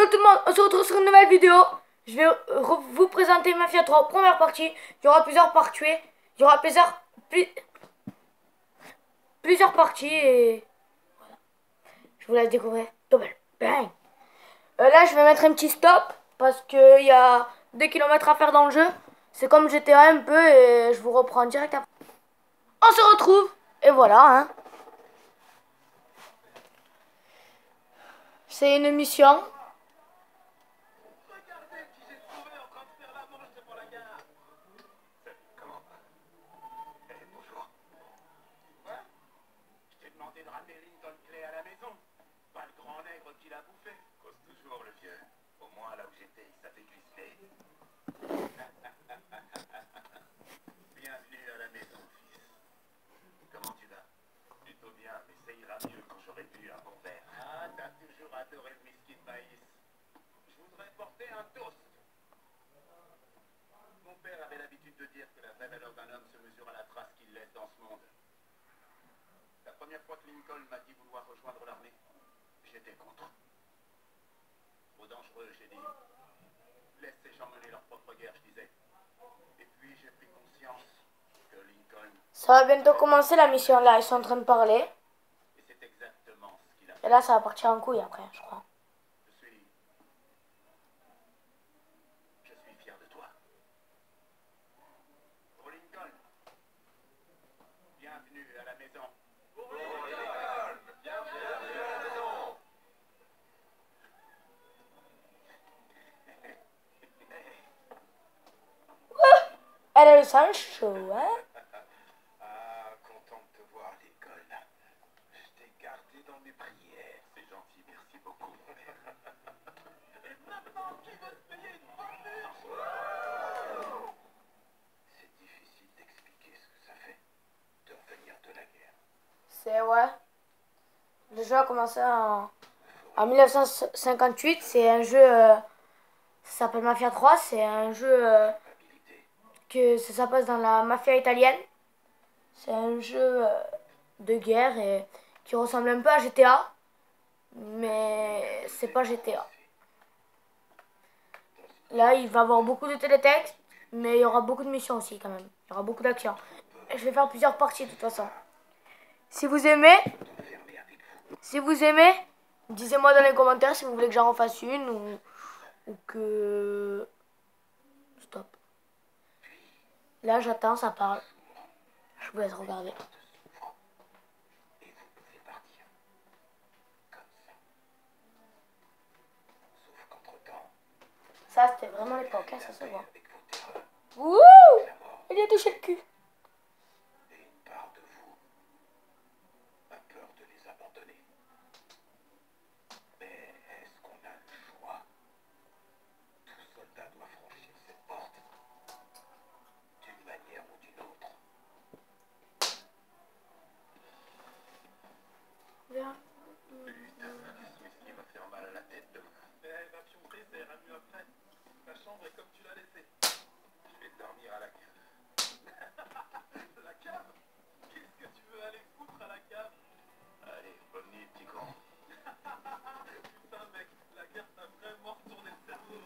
tout le monde, on se retrouve sur une nouvelle vidéo. Je vais vous présenter Mafia 3, première partie. Il y aura plusieurs parts tuées. Il y aura plusieurs parties et je vous laisse découvrir. Double bang. Là, je vais mettre un petit stop parce qu'il y a 2 kilomètres à faire dans le jeu. C'est comme GTA un peu et je vous reprends direct après. On se retrouve et voilà. Hein. C'est une mission. De ramener Lincoln Clay à la maison. Pas le grand nègre qui l'a bouffé. Cause toujours le vieux. Au moins là où j'étais, ça fait cuisiner. Bienvenue à la maison, fils. Comment tu vas? Plutôt bien, mais ça ira mieux quand j'aurai bu un bon verre. Ah, t'as toujours adoré le whisky de maïs. Je voudrais porter un toast. Mon père avait l'habitude de dire que la vraie valeur d'un homme se mesure à la trace qu'il laisse dans ce monde. La première fois que Lincoln m'a dit vouloir rejoindre l'armée, j'étais contre. Trop dangereux, j'ai dit. Laisse ces gens mener leur propre guerre, je disais. Et puis j'ai pris conscience que Lincoln... Ça va bientôt commencer la mission là, ils sont en train de parler. Et c'est exactement ce qu'il a fait. Et là, ça va partir en couille après, je crois. Je suis fier de toi. Pour Lincoln, bienvenue à la maison. Elle a le sang chaud, hein. Ah, content de te voir, Lincoln. Je t'ai gardé dans mes prières. C'est gentil, merci beaucoup. Et maintenant, qui veut se payer une bandure? C'est difficile d'expliquer ce que ça fait de revenir de la guerre. C'est ouais. Le jeu a commencé en 1958. C'est un jeu. Ça s'appelle Mafia 3. C'est un jeu que ça passe dans la mafia italienne. C'est un jeu de guerre et qui ressemble un peu à GTA. Mais c'est pas GTA. Là, il va y avoir beaucoup de télétextes. Mais il y aura beaucoup de missions aussi quand même. Il y aura beaucoup d'actions. Je vais faire plusieurs parties de toute façon. Si vous aimez, dites-moi dans les commentaires si vous voulez que j'en refasse une ou que... Stop. Là, j'attends, ça parle. Je vous laisse regarder. Ça, c'était vraiment l'époque, hein, ça se voit. Wouh! Il a touché le cul. Viens. Il va faire mal à la tête demain. Mais elle va pioncer, ça ira mieux après. Ta chambre est comme tu l'as laissée. Je vais dormir à la cave. La cave? Qu'est-ce que tu veux aller foutre à la cave? Allez, bonne nuit, petit con. Putain, mec, la guerre t'a vraiment retourné le cerveau.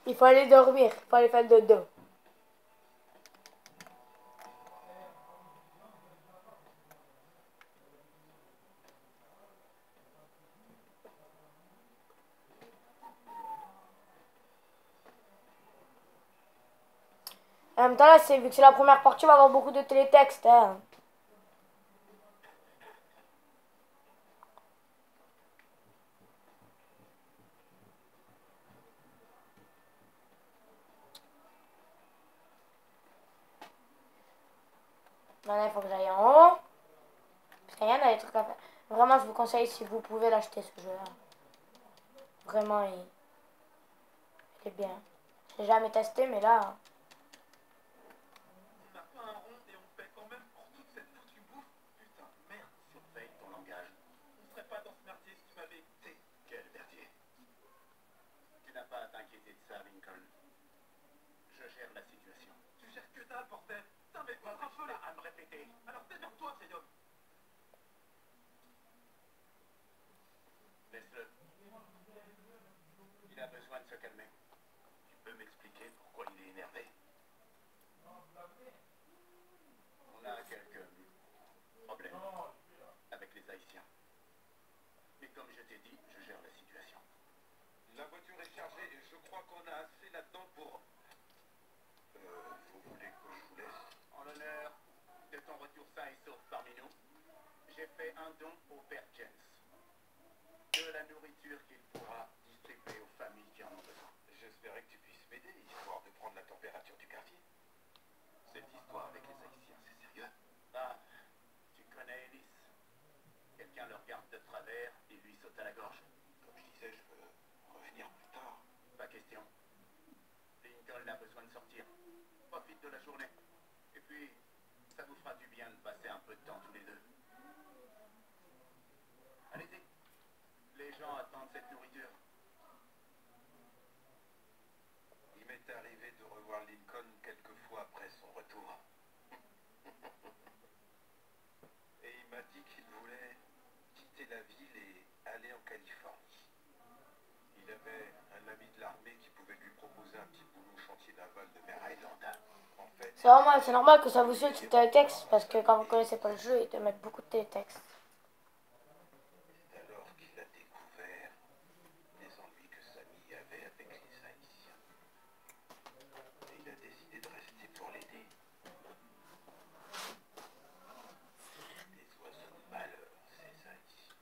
Il faut aller dormir, il faut aller faire le dodo. En même temps, là, vu que c'est la première partie, on va avoir beaucoup de télétextes. Hein. Maintenant, il faut que j'aille en haut. Parce qu'il y en a des trucs à faire. Vraiment, je vous conseille si vous pouvez l'acheter ce jeu-là. Vraiment, il est bien. J'ai jamais testé, mais là... On n'a pas un rond et on paie quand même pour toute cette foutue bouffe. Putain, merde, surveille ton langage. On serait pas dans ce merdier si tu m'avais écouté. Quel merdier? Tu n'as pas à t'inquiéter de ça, Lincoln. Je gère la situation. Tu gères que dalle, bordel. Putain, mais pas un peu là à me répéter. Alors démerde-toi. Il a besoin de se calmer. Tu peux m'expliquer pourquoi il est énervé? On a quelques problèmes avec les Haïtiens. Mais comme je t'ai dit, je gère la situation. La voiture est chargée et je crois qu'on a assez là-dedans pour... vous voulez que je vous laisse? En l'honneur de ton retour sain et sauf parmi nous, j'ai fait un don au père James. De la nourriture qu'il pourra distribuer aux familles qui en ont besoin. J'espérais que tu puisses m'aider, histoire de prendre la température du quartier. Cette histoire avec les Haïtiens, c'est sérieux? Ah, tu connais Ellis. Quelqu'un le regarde de travers et lui saute à la gorge. Comme je disais, je peux revenir plus tard. Pas question. Lincoln a besoin de sortir. Profite de la journée. Et puis, ça vous fera du bien de passer un peu de temps tous les deux. Allez-y. Les gens attendent cette nourriture. Il m'est arrivé de revoir Lincoln quelques fois après son retour. Et il m'a dit qu'il voulait quitter la ville et aller en Californie. Il avait un ami de l'armée qui pouvait lui proposer un petit boulot au chantier naval de Mare Island. En fait, C'est normal que ça vous suit sur télétexte, parce que quand vous connaissez pas le jeu, ils te mettent beaucoup de télétexte. c'est alors qu'il a découvert les ennuis que Samy avait avec les Haïtiens. Et il a décidé de rester pour l'aider. Des oiseaux de malheur, ces Haïtiens.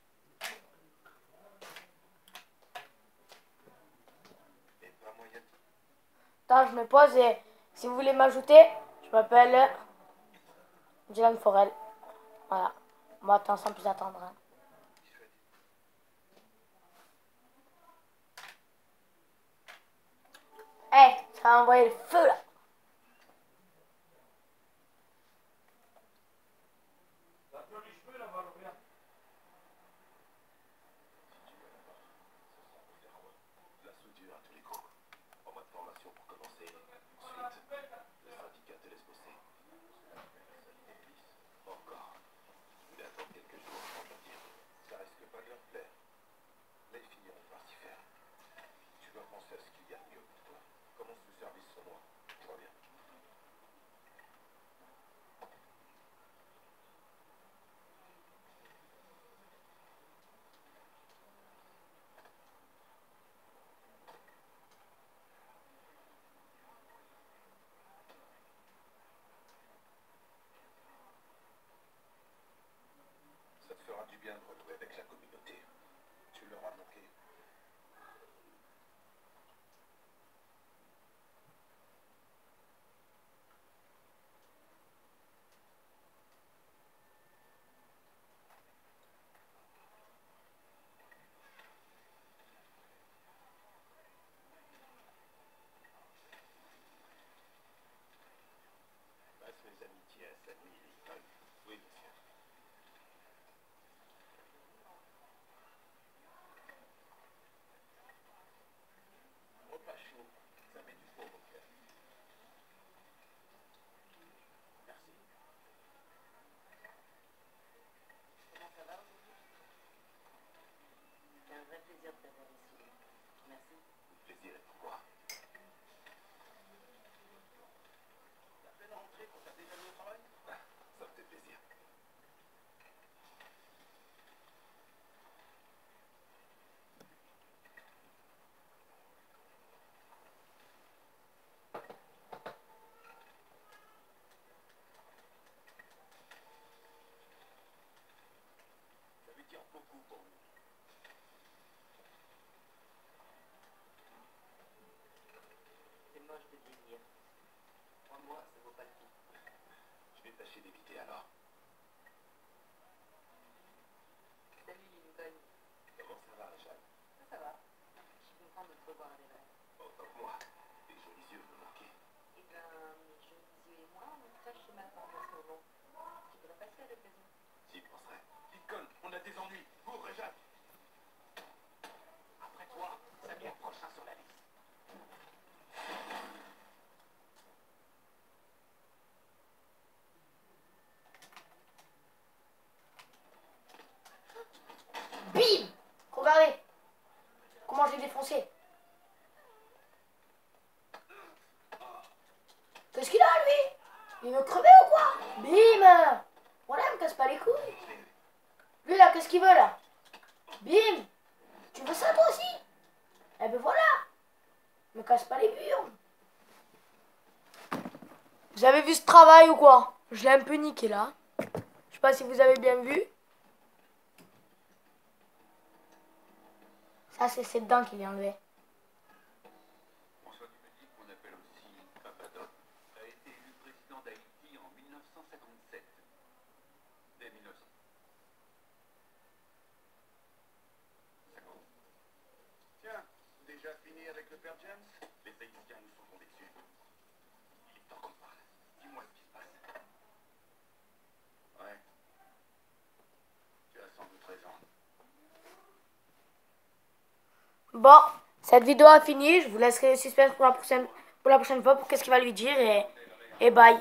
Et pas moyen de... Attends, je me pose et si vous voulez m'ajouter, je m'appelle Dylan Forel. Voilà. On va attendre sans plus attendre. Hein. Hey, ça a envoyé le feu là. La soudure à tous les coups. En mois de formation pour commencer. Ensuite, le syndicat te laisse bosser. Encore. Il attend quelques jours avant de dire. Ça risque pas de leur plaire. Mais ils finiront par s'y faire. Tu dois penser à ce qu'il y a de mieux pour toi. Commence le service sans moi. Je reviens. Ça te fera du bien de renouer avec la communauté. Tu leur as manqué. Passe mes amitiés à Samy et Lincoln. Oui, monsieur. Repas chaud. Ça met du pauvre au cœur. Merci. Comment ça va aujourd'hui? C'est un vrai plaisir de t'avoir ici. Merci. Le plaisir est pour moi. T'as peine rentré pour t'as déjà mis au travail? Ah, ça me fait plaisir. Ça veut dire beaucoup pour nous. C'est moche de vieillir. Crois-moi, ça vaut pas le coup. Je vais tâcher d'éviter alors. Salut Lincoln. Comment ça va, Rachel? Ça va. Je suis contente de te revoir à l'élève. Autant que moi. Tes jolis yeux me manquaient. Eh ben, mes jolis yeux et moi, on tâche chez ma tante en ce moment. Tu pourrais passer à l'occasion. J'y penserai. Lincoln, on a des ennuis. Ouvre, Jacques. Après toi, Samy est le prochain sur la liste. Vous avez vu ce travail ou quoi? Je l'ai un peu niqué là. Je sais pas si vous avez bien vu. Ça, c'est ses dents qu'il a enlevé. François Dumedic, qu'on appelle aussi Papadoc, a été élu président d'Haïti en 1957. Dès 1950. Tiens, déjà fini avec le père James? Les Haïtiens nous sont tombés dessus. Il est temps qu'on parle. Dis-moi ce qui se passe. Ouais. Tu as sans doute raison. Bon, cette vidéo a fini. Je vous laisserai le suspense pour la prochaine fois pour qu'est-ce qu'il va lui dire et bye.